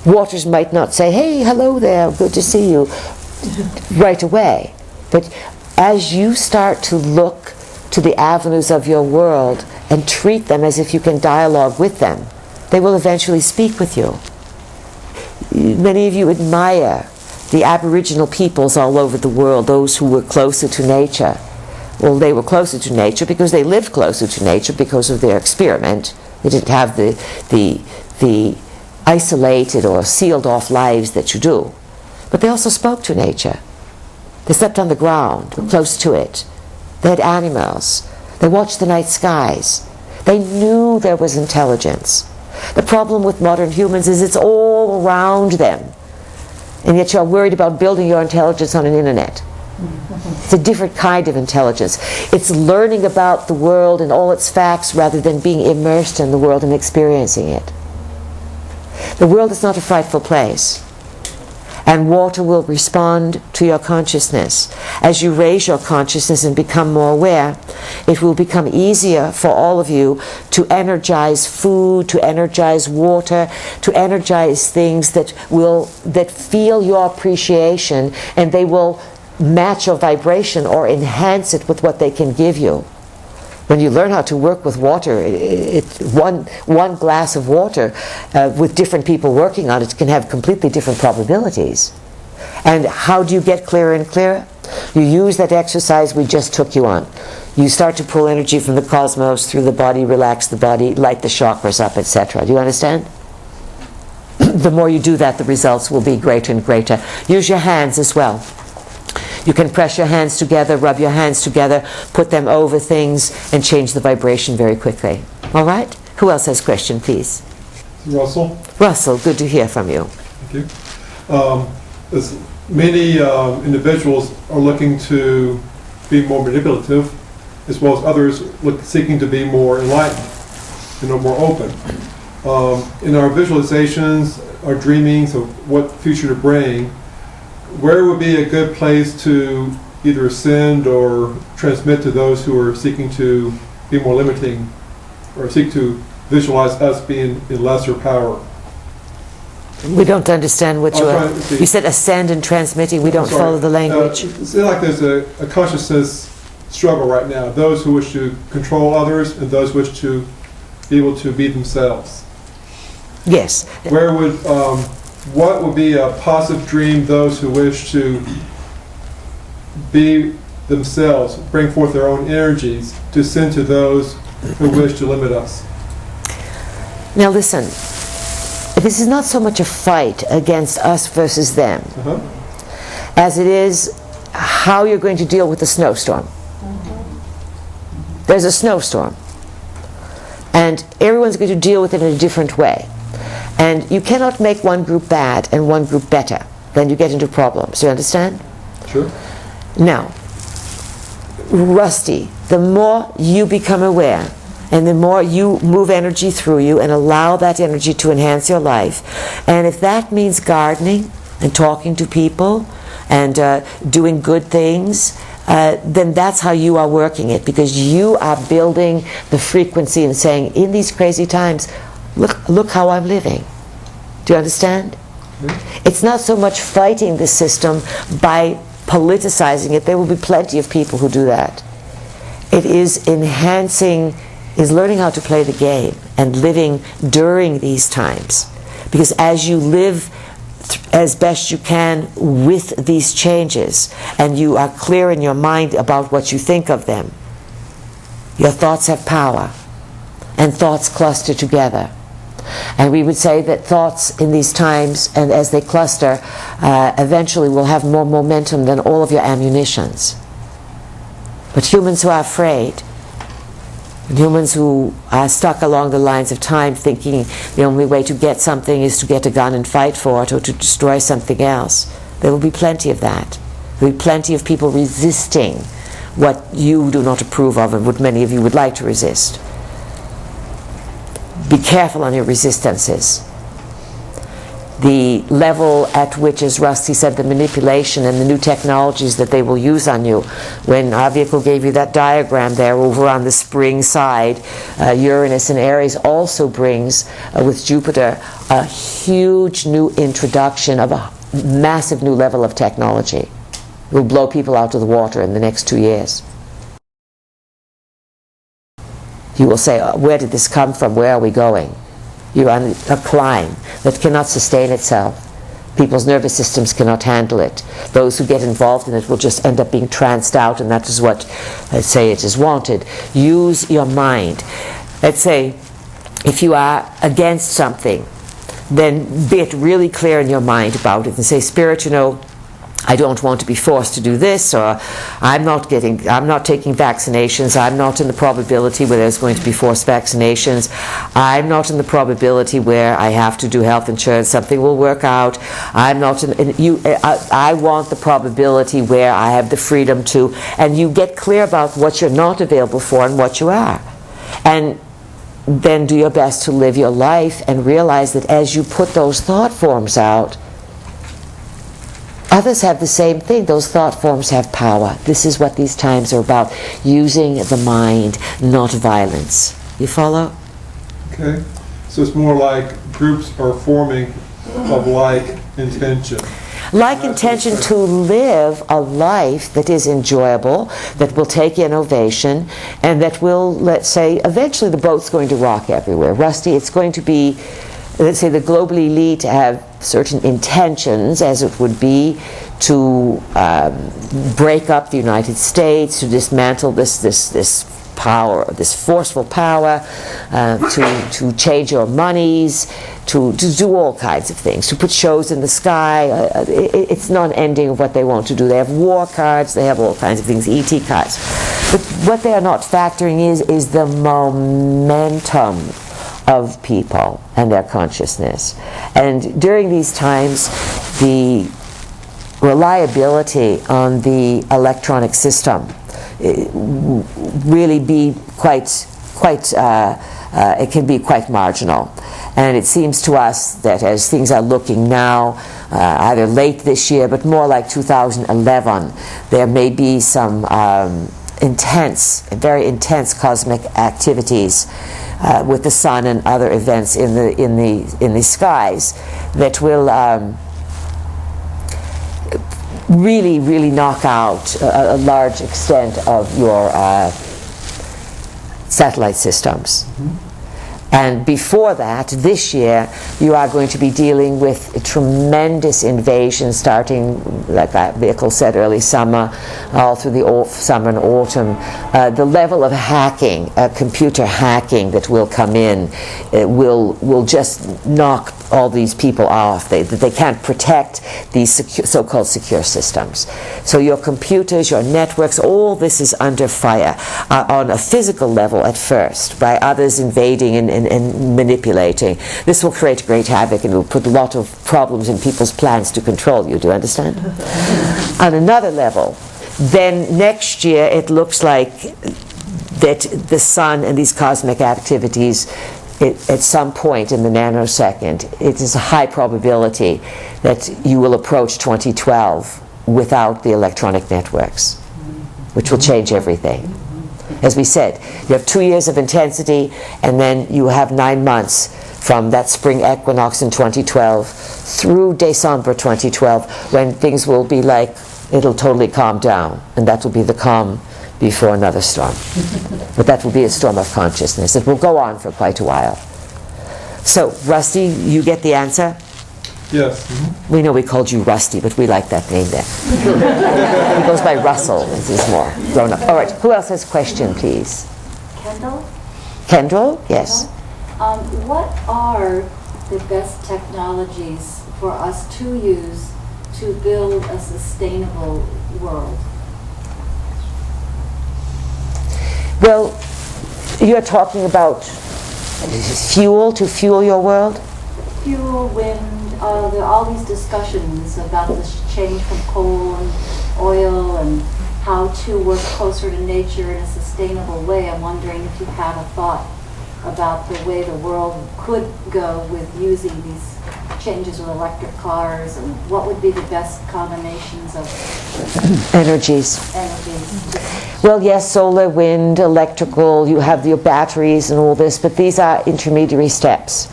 Waters might not say, hey, hello there, good to see you, right away. But as you start to look to the avenues of your world and treat them as if you can dialogue with them, they will eventually speak with you. Many of you admire the Aboriginal peoples all over the world, those who were closer to nature. Well, they were closer to nature because they lived closer to nature because of their experiment. They didn't have the isolated or sealed off lives that you do. But they also spoke to nature. They slept on the ground, close to it. They had animals. They watched the night skies. They knew there was intelligence. The problem with modern humans is it's all around them. And yet you're worried about building your intelligence on an internet. It's a different kind of intelligence. It's learning about the world and all its facts rather than being immersed in the world and experiencing it. The world is not a frightful place. And water will respond to your consciousness. As you raise your consciousness and become more aware, it will become easier for all of you to energize food, to energize water, to energize things that feel your appreciation, and they will match your vibration or enhance it with what they can give you. When you learn how to work with water, one glass of water with different people working on it can have completely different probabilities. And how do you get clearer and clearer? You use that exercise we just took you on. You start to pull energy from the cosmos through the body, relax the body, light the chakras up, etc. Do you understand? The more you do that, the results will be greater and greater. Use your hands as well. You can press your hands together, rub your hands together, put them over things, and change the vibration very quickly. All right? Who else has a question, please? Russell. Russell, good to hear from you. Thank you. As many individuals are looking to be more manipulative, as well as others seeking to be more enlightened, more open. In our visualizations, our dreamings of what future to bring, where would be a good place to either send or transmit to those who are seeking to be more limiting or seek to visualize us being in lesser power? We don't understand what you said ascend and transmitting. We don't follow the language. It seems like there's a consciousness struggle right now. Those who wish to control others and those who wish to be able to be themselves. Yes. Where would what would be a positive dream those who wish to be themselves, bring forth their own energies, to send to those who wish to limit us? Now listen, this is not so much a fight against us versus them, as it is how you're going to deal with the snowstorm. There's a snowstorm, and everyone's going to deal with it in a different way. And you cannot make one group bad and one group better. Then you get into problems. You understand? Sure. Now, Rusty, the more you become aware and the more you move energy through you and allow that energy to enhance your life, and if that means gardening and talking to people and doing good things, then that's how you are working it, because you are building the frequency and saying, in these crazy times, Look how I'm living. Do you understand? Mm-hmm. It's not so much fighting the system by politicizing it. There will be plenty of people who do that. It is enhancing, is learning how to play the game and living during these times. Because as you live as best you can with these changes, and you are clear in your mind about what you think of them, your thoughts have power, and thoughts cluster together. And we would say that thoughts in these times, and as they cluster, eventually will have more momentum than all of your ammunitions. But humans who are afraid, humans who are stuck along the lines of time thinking the only way to get something is to get a gun and fight for it or to destroy something else, there will be plenty of that. There will be plenty of people resisting what you do not approve of and what many of you would like to resist. Be careful on your resistances. The level at which, as Rusty said, the manipulation and the new technologies that they will use on you. When our vehicle gave you that diagram there over on the spring side, Uranus and Aries also brings, with Jupiter, a huge new introduction of a massive new level of technology. It will blow people out of the water in the next 2 years. You will say, where did this come from? Where are we going? You're on a climb that cannot sustain itself. People's nervous systems cannot handle it. Those who get involved in it will just end up being tranced out, and that is what, let's say, it is wanted. Use your mind. Let's say, if you are against something, then be it really clear in your mind about it and say, Spirit, you know, I don't want to be forced to do this, or I'm not taking vaccinations, I'm not in the probability where there's going to be forced vaccinations, I'm not in the probability where I have to do health insurance, something will work out, I'm not I want the probability where I have the freedom to, and you get clear about what you're not available for and what you are. And then do your best to live your life and realize that as you put those thought forms out, others have the same thing. Those thought forms have power. This is what these times are about. Using the mind, not violence. You follow? Okay. So it's more like groups are forming of like intention. Like intention to live a life that is enjoyable, that will take innovation, and that will, let's say, eventually the boat's going to rock everywhere. Rusty, it's going to be, let's say the global elite have certain intentions, as it would be, to break up the United States, to dismantle this power, this forceful power, to change your monies, to do all kinds of things, to put shows in the sky. It's not an ending of what they want to do. They have war cards, they have all kinds of things, ET cards. But what they are not factoring is the momentum of people and their consciousness. And during these times, the reliability on the electronic system really be it can be quite marginal. And it seems to us that as things are looking now, either late this year, but more like 2011, there may be some very intense cosmic activities with the sun and other events in the skies that will really knock out a large extent of your satellite systems. Mm-hmm. And before that, this year, you are going to be dealing with a tremendous invasion starting, like that vehicle said, early summer, all through the summer and autumn. The level of hacking, computer hacking that will come in, will just knock all these people off. They can't protect these so-called secure systems. So your computers, your networks, all this is under fire on a physical level at first, by others invading and manipulating. This will create great havoc and will put a lot of problems in people's plans to control you. Do you understand? On another level, then next year it looks like that the sun and these cosmic activities, at some point in the nanosecond, it is a high probability that you will approach 2012 without the electronic networks, which will change everything. As we said, you have 2 years of intensity, and then you have 9 months from that spring equinox in 2012 through December 2012, when things will be like, it'll totally calm down, and that will be the calm before another storm. But that will be a storm of consciousness. It will go on for quite a while. So, Rusty, you get the answer? Yes. Mm-hmm. We know we called you Rusty, but we like that name there. He goes by Russell. This is more grown up. All right, who else has a question, please? Kendall? Kendall? Yes. What are the best technologies for us to use to build a sustainable world? Well, you're talking about fuel to fuel your world? Fuel, wind, all these discussions about this change from coal and oil and how to work closer to nature in a sustainable way. I'm wondering if you have a thought about the way the world could go with using these changes with electric cars, and what would be the best combinations of energies. Well, yes, solar, wind, electrical, you have your batteries and all this, but these are intermediary steps.